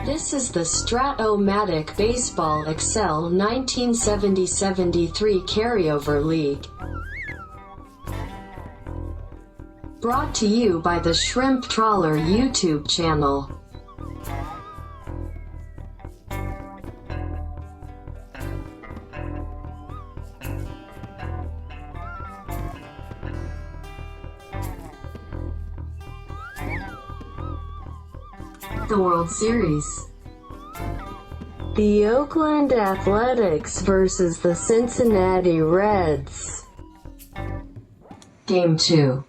This is the Strat-O-Matic Baseball Excel 1970-73 Carryover League. Brought to you by the Shrimp Trawler YouTube channel. The World Series. The Oakland Athletics versus the Cincinnati Reds. Game 2.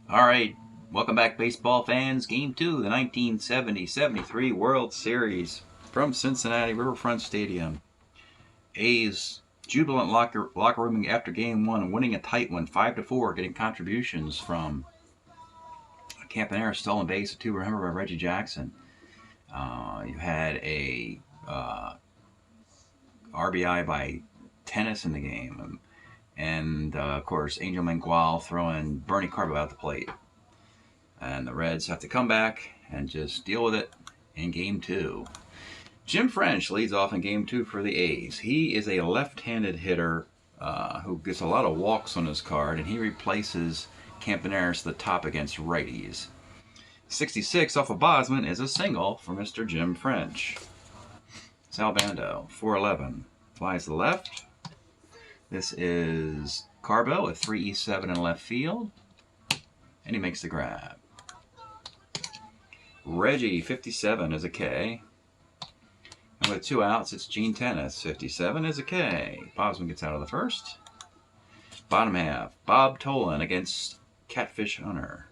All right, welcome back, baseball fans. Game 2 of the 1970-73 World Series from Cincinnati Riverfront Stadium. A's jubilant locker rooming after Game 1, winning a tight one, 5-4, getting contributions from Campanera, stolen base, a 2 remember by Reggie Jackson. You had a RBI by Tennis in the game. And, of course, Angel Mangual throwing Bernie Carbo out the plate. And the Reds have to come back and just deal with it in Game 2. Jim French leads off in Game 2 for the A's. He is a left-handed hitter who gets a lot of walks on his card, and he replaces Campaneris to the top against righties. 66 off of Bosman is a single for Mr. Jim French. Sal Bando, 4-11, flies to the left. This is Carbo at 3-7 in left field, and he makes the grab. Reggie, 57, is a K. And with 2 outs, it's Gene Tennis, 57 is a K. Bosman gets out of the first. Bottom half, Bob Tolan against Catfish Hunter.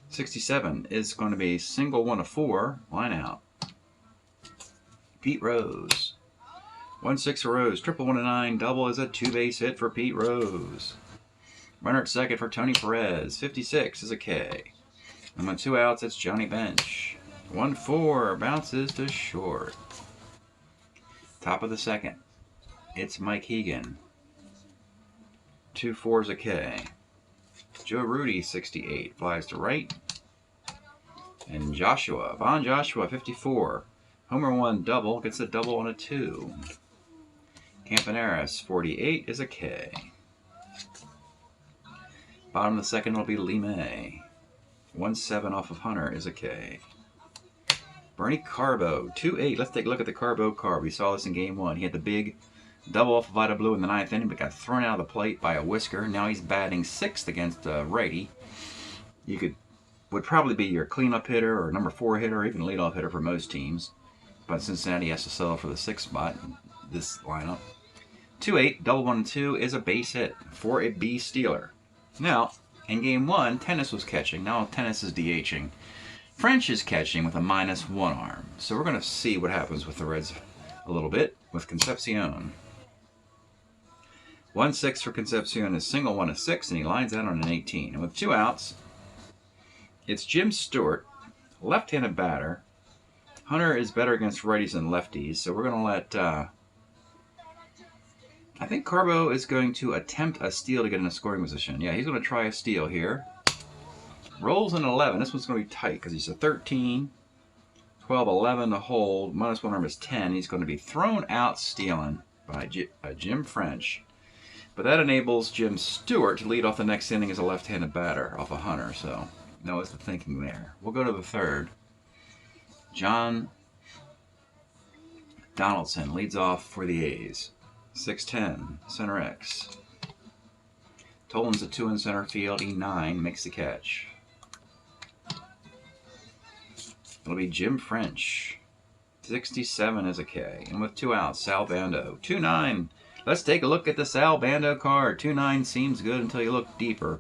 67 is going to be single 1 of 4, line out. Pete Rose. 1-6 for Rose, triple 1 of 9, double is a 2-base hit for Pete Rose. Runner at second for Tony Perez, 56 is a K. And with 2 outs, it's Johnny Bench. 1-4, bounces to short. Top of the second, it's Mike Hegan. 2-4 is a K. Joe Rudy, 68, flies to right. And Von Joshua, 54. Homer 1 double, gets a double on a 2. Campaneris, 48, is a K. Bottom of the second will be Lee May. 1-7 off of Hunter is a K. Bernie Carbo, 2-8. Let's take a look at the Carbo card. We saw this in Game 1. He had the big double off of Vida Blue in the 9th inning, but got thrown out of the plate by a whisker. Now he's batting 6th against righty. Would probably be your cleanup hitter or number 4 hitter or even leadoff hitter for most teams. But Cincinnati has to settle for the 6th spot in this lineup. 2-8, double 1 and 2 is a base hit for a B stealer. Now, in Game 1, Tennis was catching. Now Tennis is DHing. French is catching with a -1 arm. So we're going to see what happens with the Reds a little bit with Concepcion. 1-6 for Concepcion is single 1 of 6, and he lines out on an 18. And with 2 outs, it's Jim Stewart, left-handed batter. Hunter is better against righties than lefties, so we're going to let... I think Carbo is going to attempt a steal to get in a scoring position. Yeah, he's going to try a steal here. Rolls an 11. This one's going to be tight because he's a 13. 12, 11 to hold. -1 arm is 10. He's going to be thrown out stealing by Jim French. But that enables Jim Stewart to lead off the next inning as a left-handed batter off of Hunter. So, that was the thinking there. We'll go to the third. John Donaldson leads off for the A's. 6'10", center X. Tolan's a 2 in center field. E9 makes the catch. It'll be Jim French. 67 is a K. And with 2 outs, Sal Bando. 2-9. Let's take a look at the Sal Bando card. 2-9 seems good until you look deeper.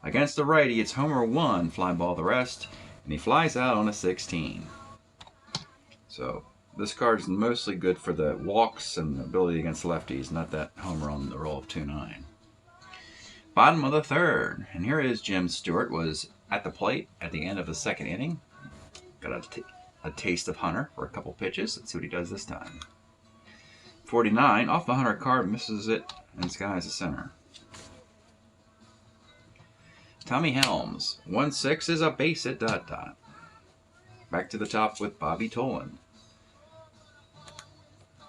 Against the righty, it's Homer 1, fly ball the rest, and he flies out on a 16. So this card is mostly good for the walks and ability against lefties, not that homer on the roll of 2-9. Bottom of the third, and here is Jim Stewart was at the plate at the end of the 2nd inning. Got a taste of Hunter for a couple pitches. Let's see what he does this time. 49 off the Hunter card, misses it, and skies the center. Tommy Helms, 1-6 is a base hit, ... Back to the top with Bobby Tolan.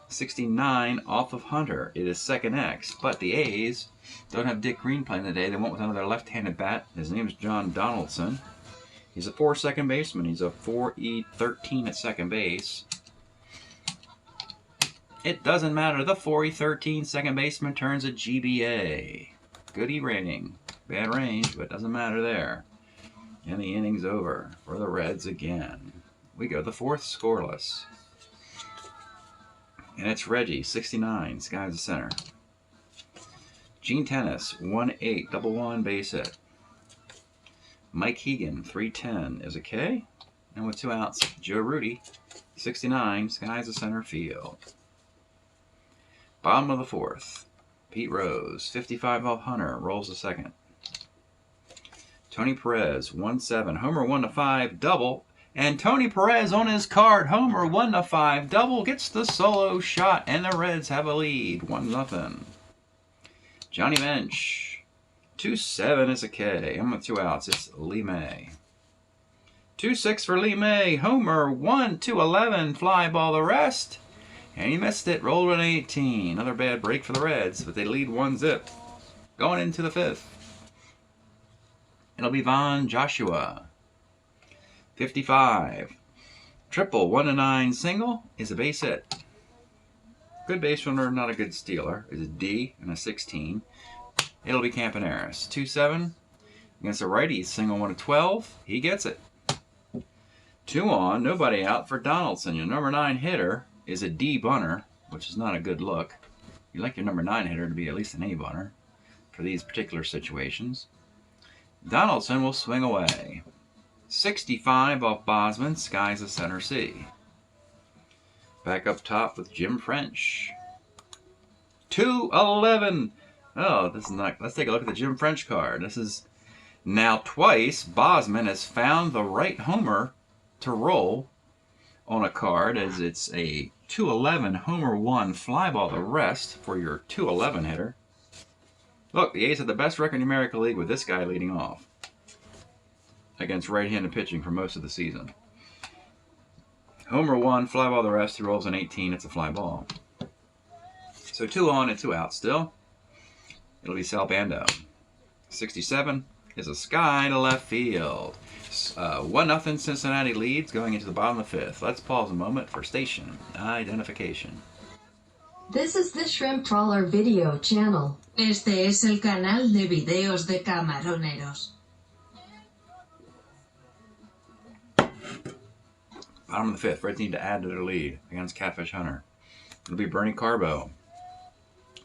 69 off of Hunter. It is second X, but the A's don't have Dick Green playing today. They went with another left-handed bat. His name is John Donaldson. He's a 4 second baseman. He's a 4E13 at second base. It doesn't matter. The 4E13 second baseman turns a GBA. Good E rating. Bad range, but doesn't matter there. And the inning's over for the Reds again. We go the fourth scoreless. And it's Reggie, 69, Sky's the center. Gene Tennis, 1-8, double one, base hit. Mike Hegan, 310, is a K. And with 2 outs, Joe Rudy, 69, Sky's the center field. Bottom of the fourth. Pete Rose, 55 off Hunter, rolls the second. Tony Perez, 1-7, homer 1-5, double. And Tony Perez on his card, homer 1-5, double, gets the solo shot, and the Reds have a lead, 1-0. Johnny Bench, 2-7 is a K. And with 2 outs, it's Lee May. 2-6 for Lee May, homer 1-11, fly ball the rest. And he missed it, rolled an 18. Another bad break for the Reds, but they lead 1-0. Going into the fifth. It'll be Von Joshua. 55. Triple, 1-9 single is a base hit. Good base runner, not a good stealer. Is a D and a 16. It'll be Campaneris. 2-7 against a righty, single 1-12. He gets it. 2 on, nobody out for Donaldson. Your number 9 hitter is a D bunter, which is not a good look. You like your number 9 hitter to be at least an A bunter for these particular situations. Donaldson will swing away. 65 off Bosman, Sky's the center C. Back up top with Jim French. 2-11. Oh, this is not. Let's take a look at the Jim French card. This is now twice Bosman has found the right homer to roll on a card, as it's a 2-11 homer 1 fly ball the rest for your 2-11 hitter. Look, the A's have the best record in the American League with this guy leading off against right-handed pitching for most of the season. Homer 1, fly ball the rest. He rolls an 18. It's a fly ball. So 2 on and 2 out still. It'll be Sal Bando. 67 is a sky to left field. 1-0 Cincinnati leads going into the bottom of the fifth. Let's pause a moment for station identification. This is the Shrimp Trawler video channel. Este es el canal de videos de camaroneros. Bottom of the fifth. Reds need to add to their lead against Catfish Hunter. It'll be Bernie Carbo.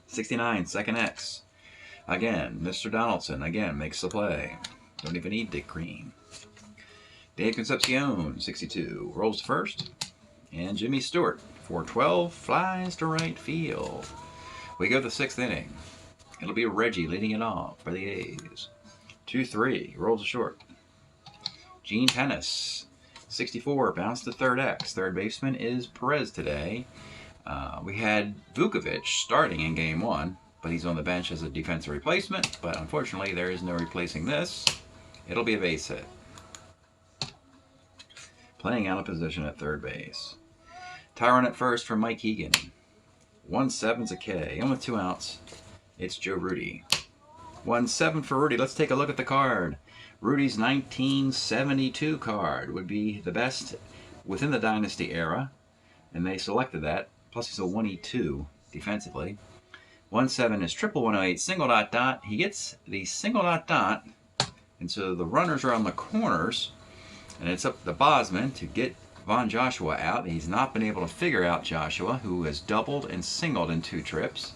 69, second X. Again, Mr. Donaldson, again, makes the play. Don't even need Dick Green. Dave Concepcion, 62, rolls to first. And Jimmy Stewart, 412, flies to right field. We go to the sixth inning. It'll be Reggie leading it off for the A's. 2-3, rolls to short. Gene Tennis, 64, bounced to third X. Third baseman is Perez today. We had Vukovic starting in game 1, but he's on the bench as a defensive replacement. But unfortunately, there is no replacing this. It'll be a base hit. Playing out of position at third base. Tyron at first for Mike Hegan. 1-7's a K. And with 2 outs, it's Joe Rudy. 1-7 for Rudy. Let's take a look at the card. Rudy's 1972 card would be the best within the Dynasty era, and they selected that. Plus he's a 1E2 defensively. 1-7 is triple 108, single dot dot. He gets the single dot dot, and so the runners are on the corners, and it's up to Bosman to get Von Joshua out. He's not been able to figure out Joshua, who has doubled and singled in 2 trips.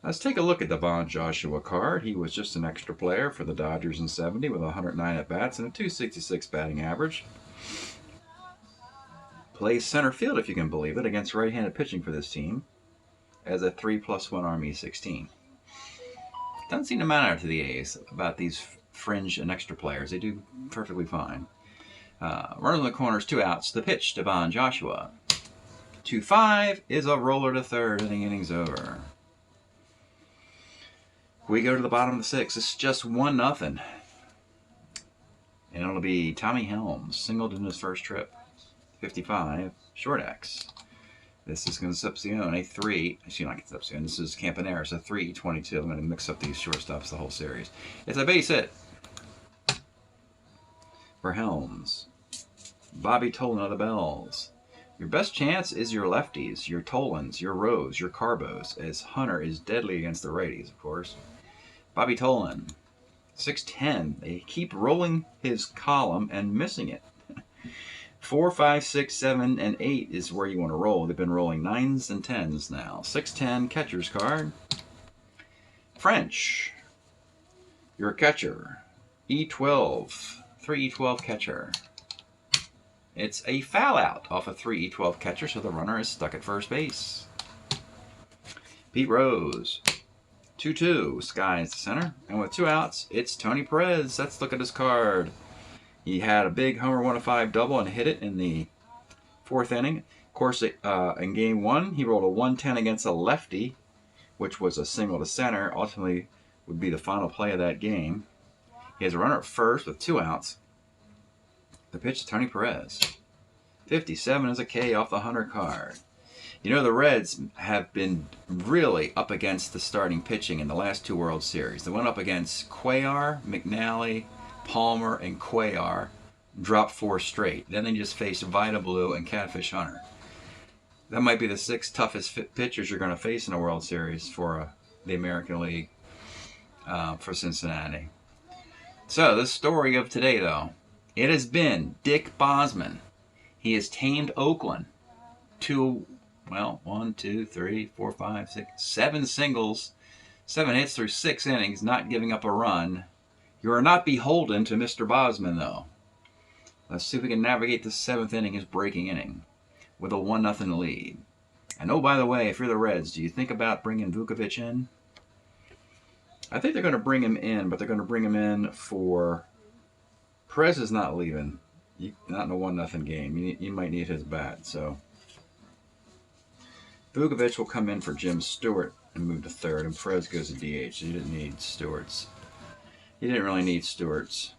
Let's take a look at the Von Joshua card. He was just an extra player for the Dodgers in 70 with 109 at-bats and a 266 batting average. Plays center field, if you can believe it, against right-handed pitching for this team as a 3+1 Army 16. Doesn't seem to matter to the A's about these fringe and extra players. They do perfectly fine. Runner in the corners, 2 outs. The pitch to Von Joshua. 2-5 is a roller to third, and the inning's over. We go to the bottom of the 6th. It's just 1-0. And it'll it'll be Tommy Helms, singled in his first trip. 55, short X. This is Concepcion, a 3. Actually, not Concepcion. This is Campaneris, a 3-22. I'm going to mix up these shortstops the whole series. It's a base hit for Helms. Bobby Tolan of the Bells. Your best chance is your lefties, your Tolans, your Rose, your Carbos, as Hunter is deadly against the righties, of course. Bobby Tolan, 6'10". They keep rolling his column and missing it. 4, 5, 6, 7, and 8 is where you want to roll. They've been rolling 9s and 10s now. 6'10", catcher's card. French, you're a catcher. E12, 3E12 catcher. It's a foul out off a 3E12 catcher, so the runner is stuck at first base. Pete Rose, 2-2, skies to center. And with 2 outs, it's Tony Perez. Let's look at his card. He had a big homer 1-5 double and hit it in the 4th inning. Of course, in game 1, he rolled a 110 against a lefty, which was a single to center. Ultimately, would be the final play of that game. He has a runner at first with 2 outs. The pitch to Tony Perez. 57 is a K off the Hunter card. You know, the Reds have been really up against the starting pitching in the last 2 World Series. They went up against Cuellar, McNally, Palmer, and Cuellar, dropped 4 straight. Then they just faced Vida Blue and Catfish Hunter. That might be the 6 toughest pitchers you're going to face in a World Series for the American League for Cincinnati. So, the story of today, though. It has been Dick Bosman. He has tamed Oakland to, well, 1, 2, 3, 4, 5, 6, 7 singles, 7 hits through 6 innings, not giving up a run. You are not beholden to Mr. Bosman, though. Let's see if we can navigate the 7th inning, his breaking inning, with a 1-0 lead. And oh, by the way, if you're the Reds, do you think about bringing Vukovic in? I think they're going to bring him in, but they're going to bring him in for... Perez is not leaving. Not in a 1-0 game. You might need his bat, so... Vukovic will come in for Jim Stewart and move to 3rd, and Perez goes to DH. So you didn't need Stewart's. You didn't really need Stewart's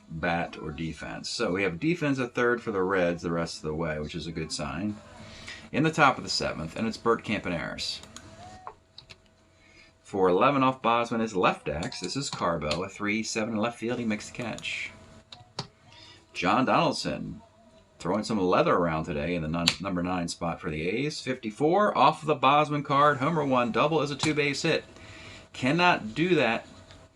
bat or defense. So we have defense at 3rd for the Reds the rest of the way, which is a good sign. In the top of the 7th, and it's Bert Campaneris. For 11 off Bosman is left X. This is Carbo, a 3-7 in left field. He makes the catch. John Donaldson throwing some leather around today in the number 9 spot for the A's. 54 off of the Bosman card. Homer 1 double is a 2-base hit. Cannot do that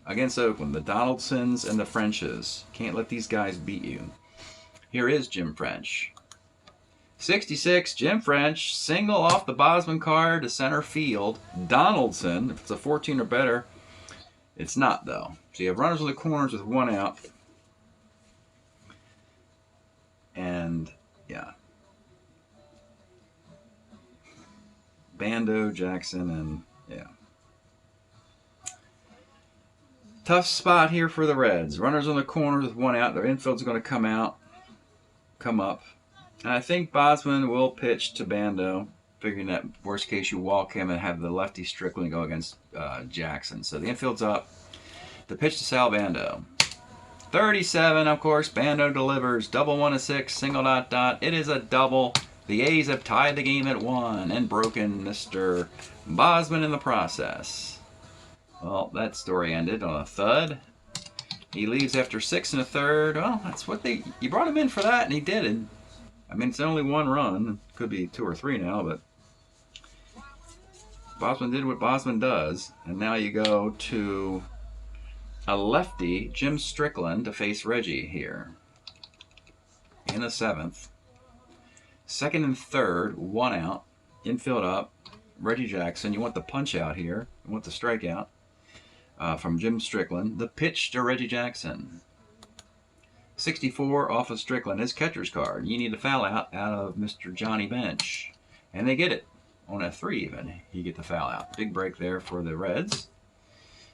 against Oakland. The Donaldsons and the Frenches. Can't let these guys beat you. Here is Jim French. 66, Jim French. Single off the Bosman card to center field. Donaldson, if it's a 14 or better, it's not though. So you have runners on the corners with 1 out. And, yeah. Bando, Jackson, and, yeah. Tough spot here for the Reds. Runners on the corners with 1 out. Their infield's going to come up. And I think Bosman will pitch to Bando, figuring that worst case you walk him and have the lefty Strickland go against Jackson. So the infield's up. The pitch to Sal Bando. 37, of course, Bando delivers. Double 1-6, single ... It is a double. The A's have tied the game at 1 and broken Mr. Bosman in the process. Well, that story ended on a thud. He leaves after 6 1/3. Well, that's what you brought him in for that, and he did it. I mean, it's only 1 run. Could be 2 or 3 now, but Bosman did what Bosman does. And now you go to a lefty, Jim Strickland, to face Reggie here in the 7th. 2nd and 3rd, 1 out. Infield up. Reggie Jackson. You want the punch out here. You want the strikeout from Jim Strickland. The pitch to Reggie Jackson. 64 off of Strickland. His catcher's card. You need a foul out of Mr. Johnny Bench. And they get it. On a 3 even. You get the foul out. Big break there for the Reds.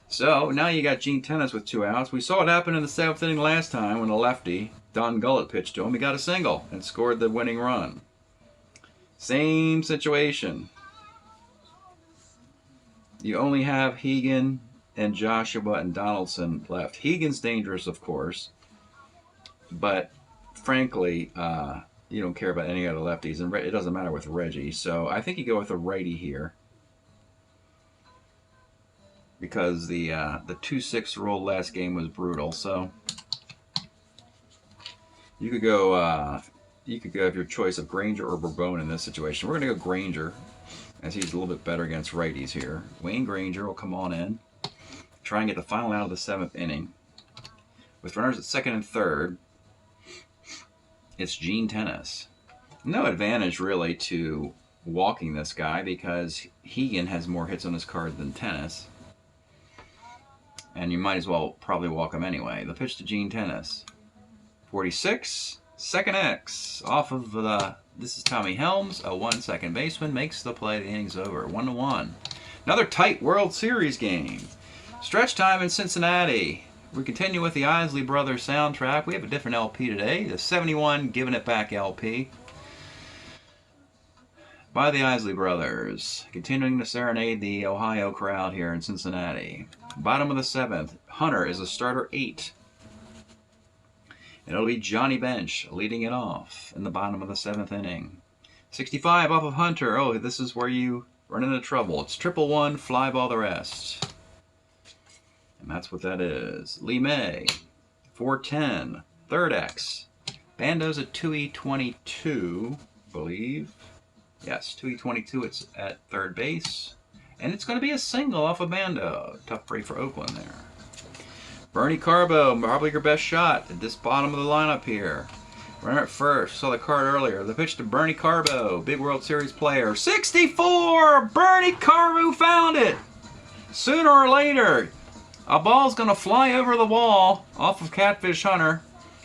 So, now you got Gene Tennis with 2 outs. We saw it happen in the 7th inning last time when a lefty, Don Gullett, pitched to him. He got a single and scored the winning run. Same situation. You only have Hegan and Joshua and Donaldson left. Hegan's dangerous, of course. but frankly, you don't care about any other lefties, and it doesn't matter with Reggie. So I think you go with a righty here, because the 2-6 roll last game was brutal. So you could go have your choice of Granger or Bourbon in this situation. We're going to go Granger, as he's a little bit better against righties here. Wayne Granger will come on in, try and get the final out of the 7th inning. With runners at 2nd and 3rd, it's Gene Tennis. No advantage really to walking this guy, because Hegan has more hits on his card than Tennis. And you might as well probably walk him anyway. The pitch to Gene Tennis. 46, second X. Off of this is Tommy Helms, a 1-second baseman, makes the play. The inning's over. 1-1. Another tight World Series game. Stretch time in Cincinnati. We continue with the Isley Brothers soundtrack. We have a different LP today. The 71 Giving It Back LP by the Isley Brothers. Continuing to serenade the Ohio crowd here in Cincinnati. Bottom of the 7th. Hunter is a starter 8. It'll be Johnny Bench leading it off in the bottom of the 7th inning. 65 off of Hunter. Oh, this is where you run into trouble. It's 1-1, fly ball the rest. And that's what that is. Lee May, 410, third X. Bando's at 2E22, I believe. Yes, 2E22, it's at third base. And it's going to be a single off of Bando. Tough break for Oakland there. Bernie Carbo, probably your best shot at this bottom of the lineup here. Runner at first, saw the card earlier. The pitch to Bernie Carbo, big World Series player. 64! Bernie Carbo found it! Sooner or later, a ball's going to fly over the wall off of Catfish Hunter,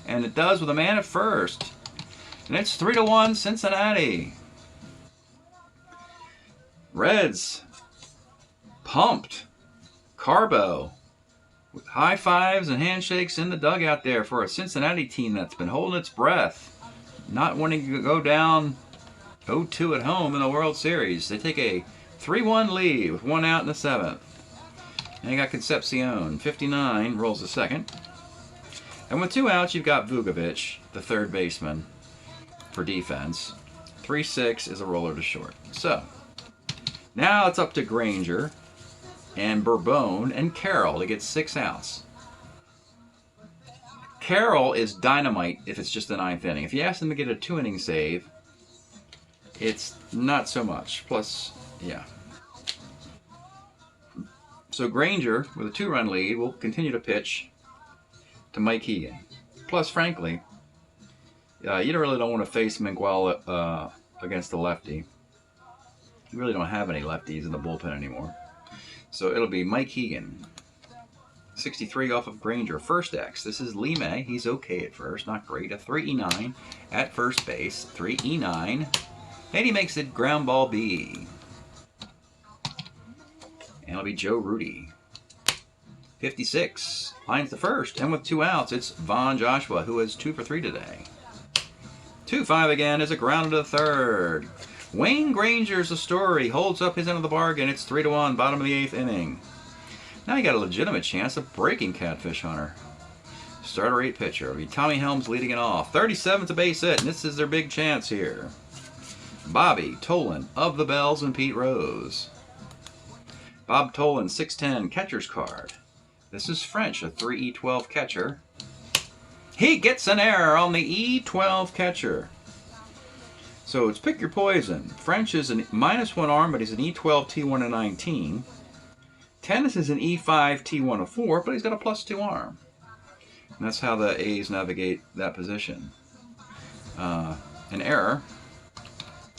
and it does with a man at first. And it's 3-1 Cincinnati. Reds, pumped. Carbo, with high fives and handshakes in the dugout there for a Cincinnati team that's been holding its breath, not wanting to go down 0-2 at home in the World Series. They take a 3-1 lead with 1 out in the 7th. And you got Concepcion, 59, rolls the second. And with 2 outs, you've got Vukovic, the third baseman, for defense. 3-6 is a roller to short. So, now it's up to Granger and Bourbon and Carroll to get 6 outs. Carroll is dynamite if it's just the 9th inning. If you ask them to get a 2-inning save, it's not so much. Plus, yeah. So Granger, with a 2-run lead, will continue to pitch to Mike Hegan. Plus, frankly, you really don't want to face Miguel against the lefty. You really don't have any lefties in the bullpen anymore. So it'll be Mike Hegan. 63 off of Granger. First X. This is Lee May. He's okay at first. Not great. A 3E9 at first base. 3E9. And he makes it ground ball B. And it'll be Joe Rudy. 56. Lines the first. And with 2 outs, it's Von Joshua, who is 2 for 3 today. 2-5 again is a ground to the third. Wayne Granger's a story. Holds up his end of the bargain. It's 3-1, bottom of the 8th inning. Now you got a legitimate chance of breaking Catfish Hunter. Starter 8 pitcher. It'll be Tommy Helms leading it off. 37's a base hit, and this is their big chance here. Bobby Tolan of the Bells and Pete Rose. Bob Tolan, 6'10", catcher's card. This is French, a 3E12 catcher. He gets an error on the E12 catcher. So it's pick your poison. French is a -1 arm, but he's an E12 T1 of 19. Tennis is an E5 T1 of 4, but he's got a +2 arm. And that's how the A's navigate that position. An error.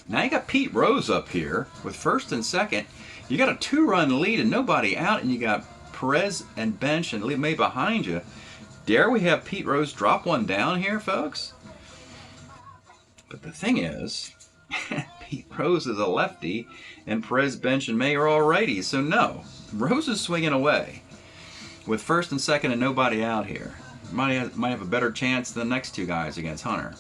Now you got Pete Rose up here with first and second. You got a 2-run lead and nobody out, and you got Perez and Bench and Lee May behind you. Dare we have Pete Rose drop one down here, folks? But the thing is, Pete Rose is a lefty, and Perez, Bench, and May are all righties. So no, Rose is swinging away with first and second and nobody out here. Might have a better chance than the next 2 guys against Hunter.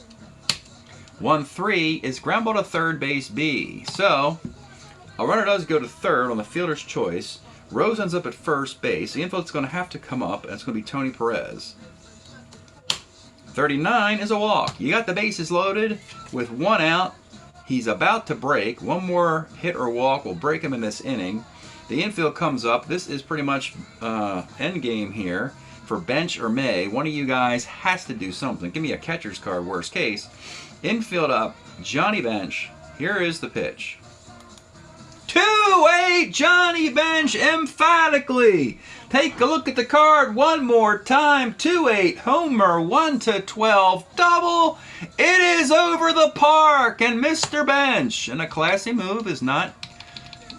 1-3 is ground ball to third base B. So a runner does go to third on the fielder's choice. Rose ends up at first base. The infield's going to have to come up, and it's going to be Tony Perez. 39 is a walk. You got the bases loaded with 1 out. He's about to break. 1 more hit or walk will break him in this inning. The infield comes up. This is pretty much end game here for Bench or May. One of you guys has to do something. Give me a catcher's card, worst case. Infield up, Johnny Bench. Here is the pitch. 2-8, Johnny Bench emphatically. Take a look at the card one more time. 2-8, homer, 1-12, double. It is over the park, and Mr. Bench, in a classy move, is not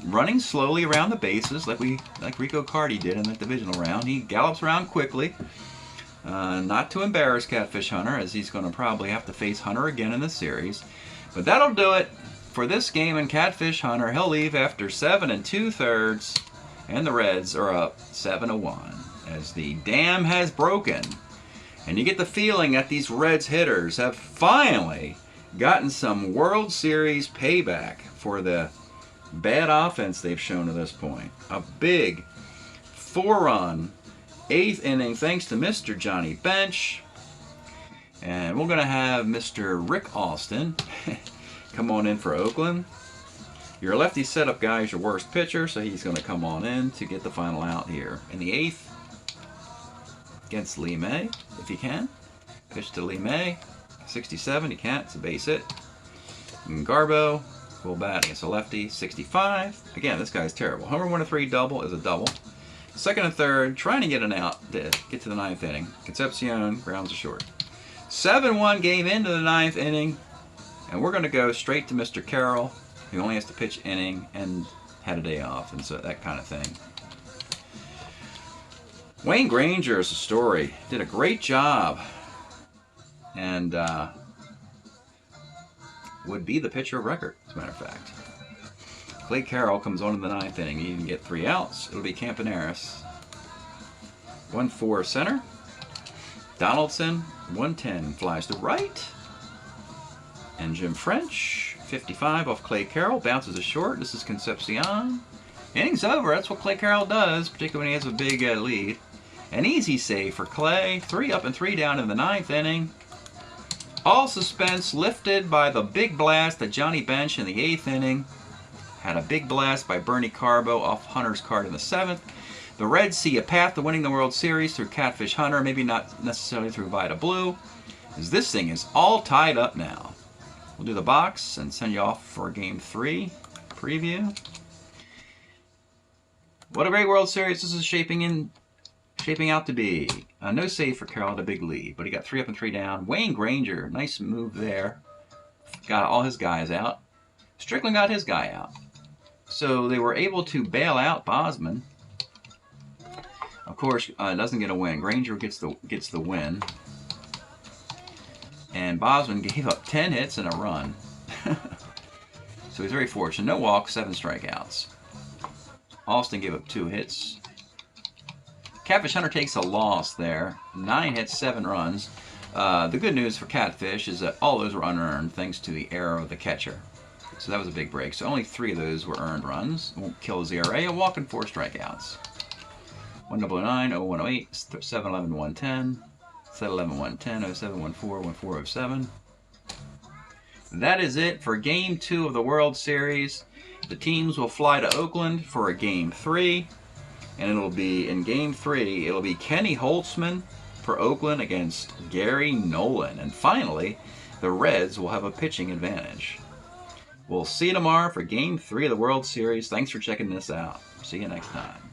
running slowly around the bases like Rico Cardi did in that divisional round. He gallops around quickly, not to embarrass Catfish Hunter, as he's going to probably have to face Hunter again in the series. But that'll do it for this game in Catfish Hunter. He'll leave after 7 2/3, and the Reds are up 7-1 as the dam has broken. And you get the feeling that these Reds hitters have finally gotten some World Series payback for the bad offense they've shown to this point. A big 4-run 8th inning thanks to Mr. Johnny Bench. And we're going to have Mr. Rick Alston come on in for Oakland. Your lefty setup guy is your worst pitcher, so he's going to come on in to get the final out here. In the 8th, against Lee May, if he can. Pitch to Lee May. 67, he can't, it's a base hit. And Garbo will bat against a lefty. 65. Again, this guy's terrible. Homer 1-3 double is a double. 2nd and 3rd, trying to get an out to get to the 9th inning. Concepcion grounds a short. 7-1 game into the 9th inning. And we're going to go straight to Mr. Carroll, who only has to pitch inning and had a day off, and so that kind of thing. Wayne Granger is a story. Did a great job. And would be the pitcher of record, as a matter of fact. Clay Carroll comes on in the 9th inning. He can get 3 outs. It'll be Campaneris. 1-4 center. Donaldson, 110 flies to right. And Jim French, 55 off Clay Carroll, bounces a short. This is Concepcion. Inning's over. That's what Clay Carroll does, particularly when he has a big lead. An easy save for Clay. 3 up and 3 down in the 9th inning. All suspense lifted by the big blast of Johnny Bench in the 8th inning. Had a big blast by Bernie Carbo off Hunter's card in the 7th. The Reds see a path to winning the World Series through Catfish Hunter, maybe not necessarily through Vida Blue, as this thing is all tied up now. We'll do the box and send you off for Game 3 preview. What a great World Series this is shaping out to be. No save for Carroll, a big lead, but he got 3 up and 3 down. Wayne Granger, nice move there. Got all his guys out. Strickland got his guy out. So they were able to bail out Bosman. Of course, doesn't get a win. Granger gets the win. And Bosman gave up 10 hits and a run. So he's very fortunate. No walks, 7 strikeouts. Alston gave up 2 hits. Catfish Hunter takes a loss there. 9 hits, 7 runs. The good news for Catfish is that all those were unearned thanks to the error of the catcher. So that was a big break. So only 3 of those were earned runs. Won't kill his ERA. A walk and 4 strikeouts. 109, 0108, 711, 110, 711, 110, 07, 14, 14, 07. That is it for Game 2 of the World Series. The teams will fly to Oakland for a Game 3. And it'll be, in Game 3, it'll be Kenny Holtzman for Oakland against Gary Nolan. And finally, the Reds will have a pitching advantage. We'll see you tomorrow for Game 3 of the World Series. Thanks for checking this out. See you next time.